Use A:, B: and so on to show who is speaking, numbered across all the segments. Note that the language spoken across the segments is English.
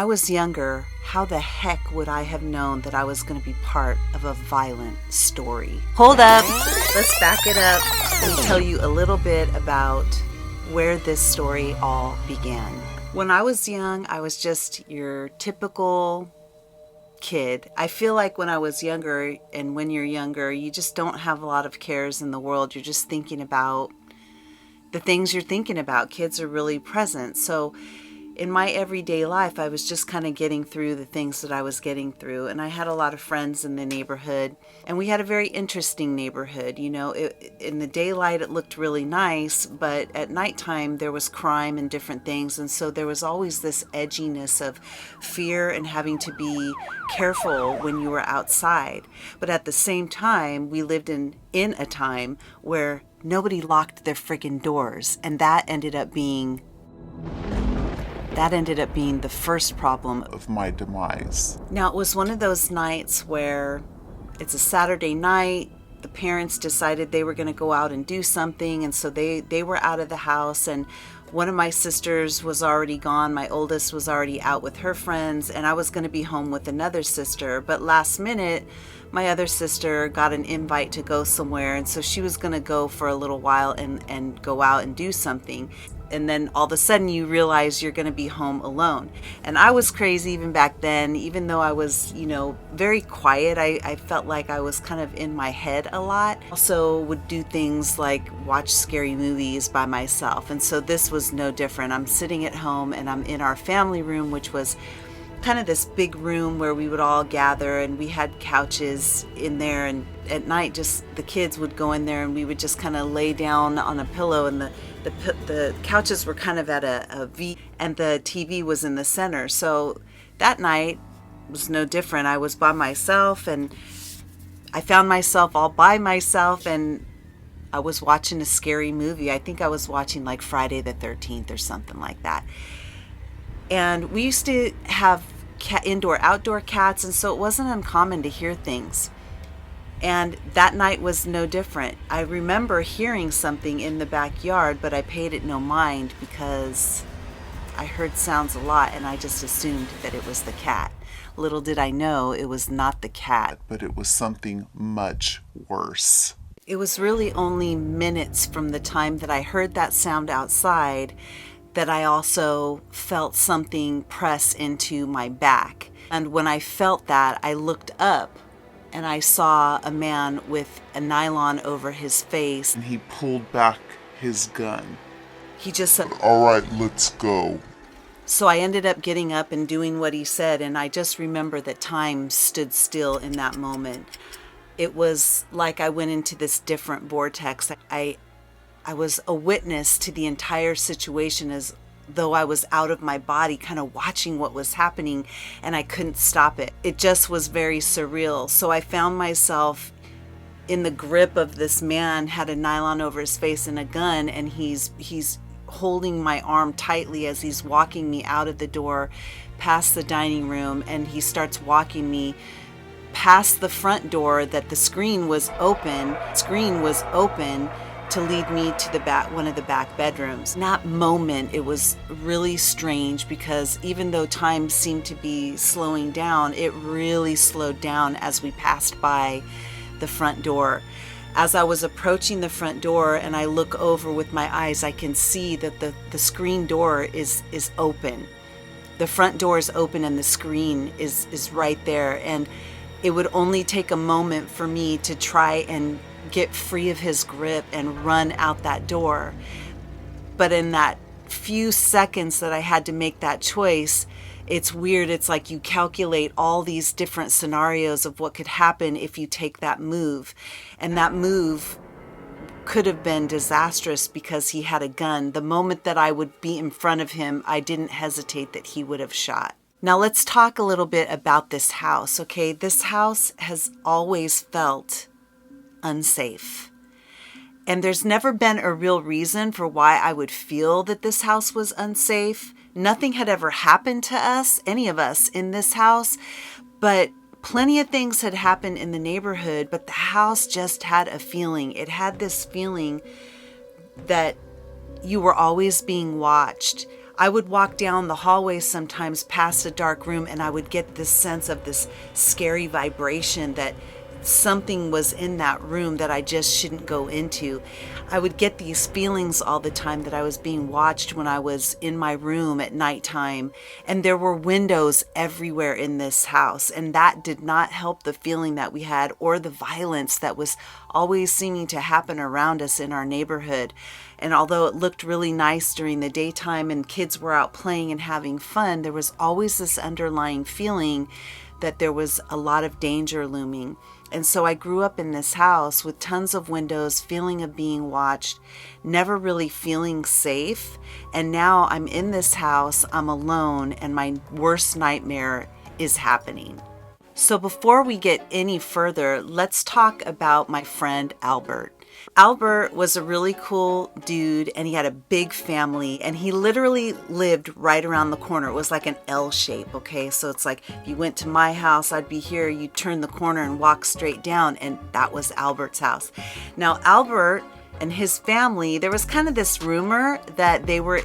A: I was younger, how the heck would I have known that I was going to be part of a violent story? Hold up, let's back it up and tell you a little bit about where this story all began. When I was young, I was just your typical kid. I feel like when I was younger, and when you're younger, you just don't have a lot of cares in the world. You're just thinking about the things you're thinking about. Kids are really present. So in my everyday life, I was just kind of getting through the things that I was getting through. And I had a lot of friends in the neighborhood, and we had a very interesting neighborhood. You know, in the daylight, it looked really nice, but at nighttime, there was crime and different things. And so there was always this edginess of fear and having to be careful when you were outside. But at the same time, we lived in a time where nobody locked their friggin' doors. And that ended up being the first problem
B: of my demise.
A: Now, it was one of those nights where it's a Saturday night. The parents decided they were going to go out and do something, and so they were out of the house, and one of my sisters was already gone. My oldest was already out with her friends, and I was going to be home with another sister. But last minute, my other sister got an invite to go somewhere, and so she was going to go for a little while and go out and do something. And then all of a sudden you realize you're going to be home alone. And I was crazy even back then. Even though I was, very quiet, I felt like I was kind of in my head a lot. Also would do things like watch scary movies by myself. And so this was no different. I'm sitting at home and I'm in our family room, which was kind of this big room where we would all gather, and we had couches in there, and at night just the kids would go in there and we would just kind of lay down on a pillow, and the couches were kind of at a V, and the TV was in the center. So that night was no different. I was by myself, and I found myself all by myself, and I was watching a scary movie. I think I was watching like Friday the 13th or something like that. And we used to have indoor-outdoor cats, and so it wasn't uncommon to hear things. And that night was no different. I remember hearing something in the backyard, but I paid it no mind because I heard sounds a lot, and I just assumed that it was the cat. Little did I know it was not the cat.
B: But it was something much worse.
A: It was really only minutes from the time that I heard that sound outside that I also felt something press into my back. And when I felt that, I looked up and I saw a man with a nylon over his face.
B: And he pulled back his gun.
A: He just said,
B: "All right, let's go."
A: So I ended up getting up and doing what he said, and I just remember that time stood still in that moment. It was like I went into this different vortex. I was a witness to the entire situation, as though I was out of my body, kind of watching what was happening, and I couldn't stop it. It just was very surreal. So I found myself in the grip of this man, had a nylon over his face and a gun, and he's holding my arm tightly as he's walking me out of the door, past the dining room, and he starts walking me past the front door that the screen was open to lead me to one of the back bedrooms. In that moment, it was really strange because even though time seemed to be slowing down, it really slowed down as we passed by the front door. As I was approaching the front door and I look over with my eyes, I can see that the screen door is open. The front door is open and the screen is right there. And it would only take a moment for me to try and get free of his grip and run out that door. But in that few seconds that I had to make that choice, it's weird. It's like you calculate all these different scenarios of what could happen if you take that move. And that move could have been disastrous because he had a gun. The moment that I would be in front of him, I didn't hesitate that he would have shot. Now let's talk a little bit about this house, okay? This house has always felt unsafe. And there's never been a real reason for why I would feel that this house was unsafe. Nothing had ever happened to us, any of us in this house, but plenty of things had happened in the neighborhood, but the house just had a feeling. It had this feeling that you were always being watched. I would walk down the hallway sometimes past a dark room, and I would get this sense of this scary vibration that something was in that room that I just shouldn't go into. I would get these feelings all the time that I was being watched when I was in my room at nighttime, and there were windows everywhere in this house, and that did not help the feeling that we had or the violence that was always seeming to happen around us in our neighborhood. And although it looked really nice during the daytime and kids were out playing and having fun, there was always this underlying feeling that there was a lot of danger looming. And so I grew up in this house with tons of windows, feeling of being watched, never really feeling safe. And now I'm in this house, I'm alone, and my worst nightmare is happening. So before we get any further, let's talk about my friend Albert. Albert was a really cool dude, and he had a big family, and he literally lived right around the corner. It was like an L shape, okay? So it's like if you went to my house, I'd be here, you turn the corner and walk straight down, and that was Albert's house. Now, Albert and his family, there was kind of this rumor that they were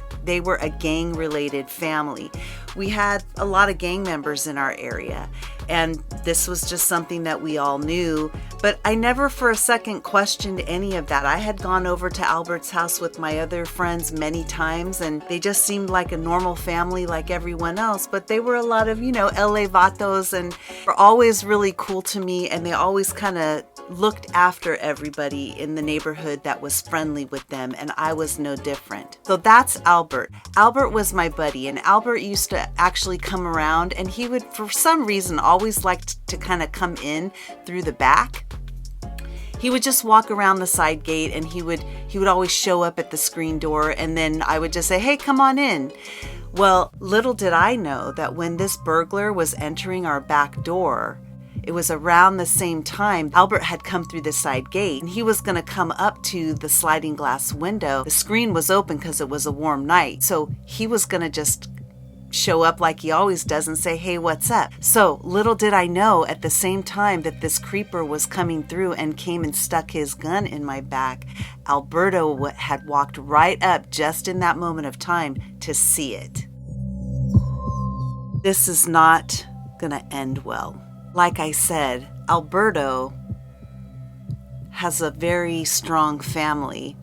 A: a gang-related family. We had a lot of gang members in our area, and this was just something that we all knew, but I never for a second questioned any of that. I had gone over to Albert's house with my other friends many times, and they just seemed like a normal family like everyone else, but they were a lot of, LA vatos, and were always really cool to me, and they always kind of looked after everybody in the neighborhood that was friendly with them, and I was no different. So that's Albert. Albert was my buddy, and Albert used to actually come around, and he would, for some reason, always liked to kind of come in through the back. He would just walk around the side gate, and he would always show up at the screen door, and then I would just say, "Hey, come on in." Well, little did I know that when this burglar was entering our back door, it was around the same time Albert had come through the side gate, and he was going to come up to the sliding glass window. The screen was open because it was a warm night, so he was going to just show up like he always does and say, "Hey, what's up?" So little did I know at the same time that this creeper was coming through and came and stuck his gun in my back, Alberto had walked right up just in that moment of time to see it. This is not going to end well. Like I said, Alberto has a very strong family,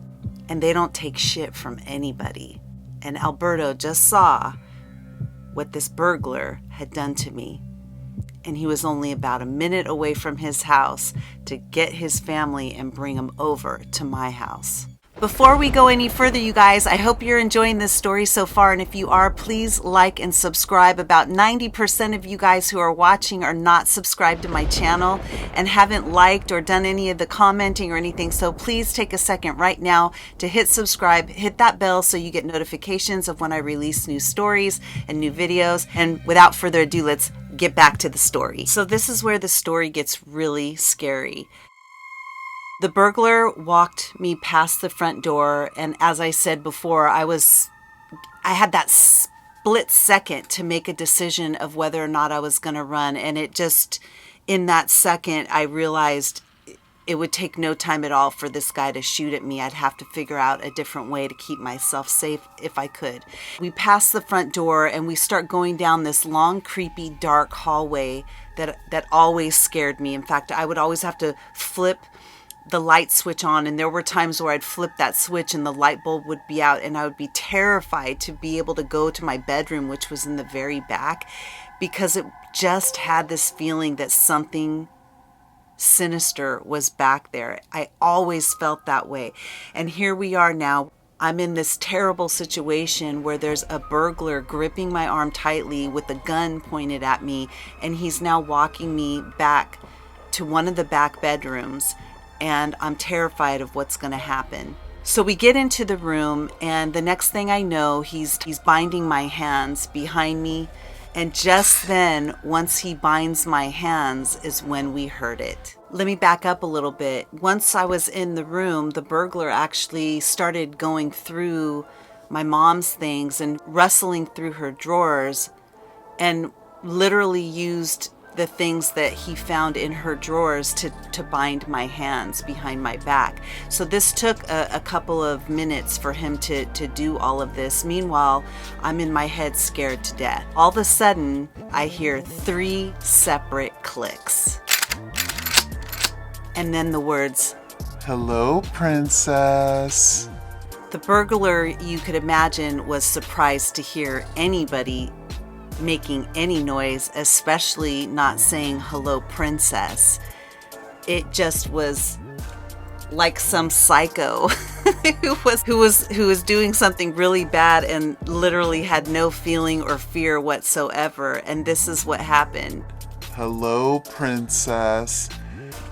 A: and they don't take shit from anybody. And Alberto just saw what this burglar had done to me. And he was only about a minute away from his house to get his family and bring them over to my house. Before we go any further, you guys, I hope you're enjoying this story so far, and if you are, please like and subscribe. About 90% of you guys who are watching are not subscribed to my channel and haven't liked or done any of the commenting or anything, so please take a second right now to hit subscribe, hit that bell so you get notifications of when I release new stories and new videos. And without further ado, let's get back to the story. So this is where the story gets really scary. The burglar walked me past the front door, and as I said before, I had that split second to make a decision of whether or not I was going to run, and it just, in that second, I realized it would take no time at all for this guy to shoot at me. I'd have to figure out a different way to keep myself safe if I could. We pass the front door, and we start going down this long, creepy, dark hallway that always scared me. In fact, I would always have to flip the light switch on, and there were times where I'd flip that switch and the light bulb would be out, and I would be terrified to be able to go to my bedroom, which was in the very back, because it just had this feeling that something sinister was back there. I always felt that way. And here we are now. I'm in this terrible situation where there's a burglar gripping my arm tightly with a gun pointed at me, and he's now walking me back to one of the back bedrooms, and I'm terrified of what's going to happen. So we get into the room, and the next thing I know, he's binding my hands behind me. And just then, once he binds my hands, is when we heard it. Let me back up a little bit. Once I was in the room, the burglar actually started going through my mom's things and rustling through her drawers, and literally used the things that he found in her drawers to bind my hands behind my back. So this took a couple of minutes for him to do all of this. Meanwhile, I'm in my head scared to death. All of a sudden, I hear 3 separate clicks. And then the words,
B: "Hello, princess."
A: the burglar, you could imagine, was surprised to hear anybody making any noise, especially not saying hello, princess. It just was like some psycho who was doing something really bad and literally had no feeling or fear whatsoever. And this is what happened.
B: "Hello, princess."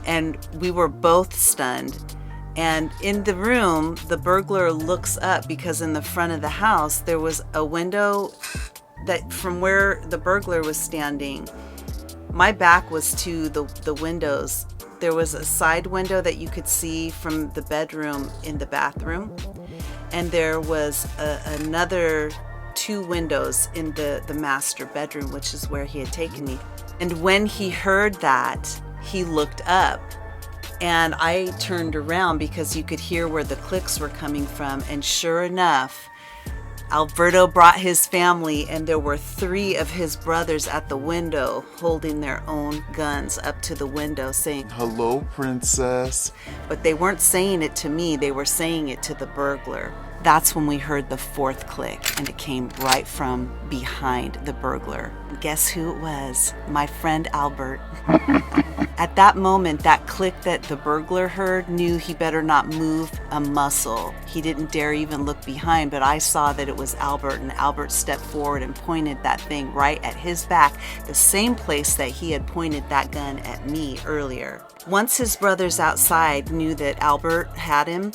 A: And we were both stunned. And in the room, the burglar looks up because in the front of the house, there was a window that from where the burglar was standing, my back was to the windows. There was a side window that you could see from the bedroom in the bathroom. And there was another 2 windows in the master bedroom, which is where he had taken me. And when he heard that, he looked up. And I turned around because you could hear where the clicks were coming from. And sure enough, Alberto brought his family, and there were 3 of his brothers at the window holding their own guns up to the window saying,
B: "Hello, princess."
A: but they weren't saying it to me, they were saying it to the burglar. That's when we heard the 4th click, and it came right from behind the burglar. Guess who it was? My friend Albert. At that moment, that click that the burglar heard knew he better not move a muscle. He didn't dare even look behind, but I saw that it was Albert, and Albert stepped forward and pointed that thing right at his back, the same place that he had pointed that gun at me earlier. Once his brothers outside knew that Albert had him,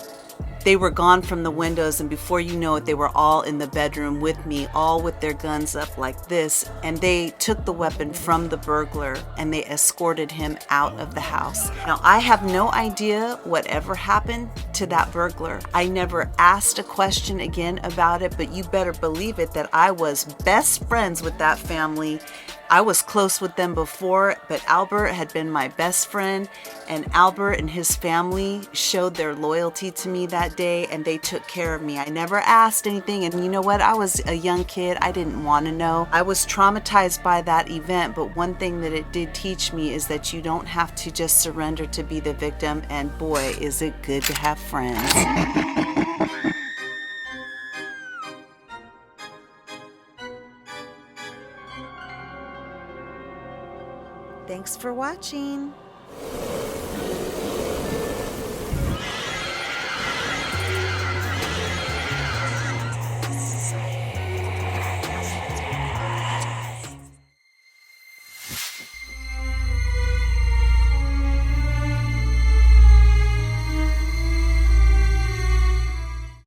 A: they were gone from the windows, and before you know it, they were all in the bedroom with me, all with their guns up like this, and they took the weapon from the burglar and they escorted him out of the house. Now, I have no idea whatever happened to that burglar. I never asked a question again about it, but you better believe it that I was best friends with that family. I was close with them before, but Albert had been my best friend, and Albert and his family showed their loyalty to me that day, and they took care of me. I never asked anything, and you know what? I was a young kid. I didn't want to know. I was traumatized by that event, but one thing that it did teach me is that you don't have to just surrender to be the victim, and boy, is it good to have friends. Thanks for watching.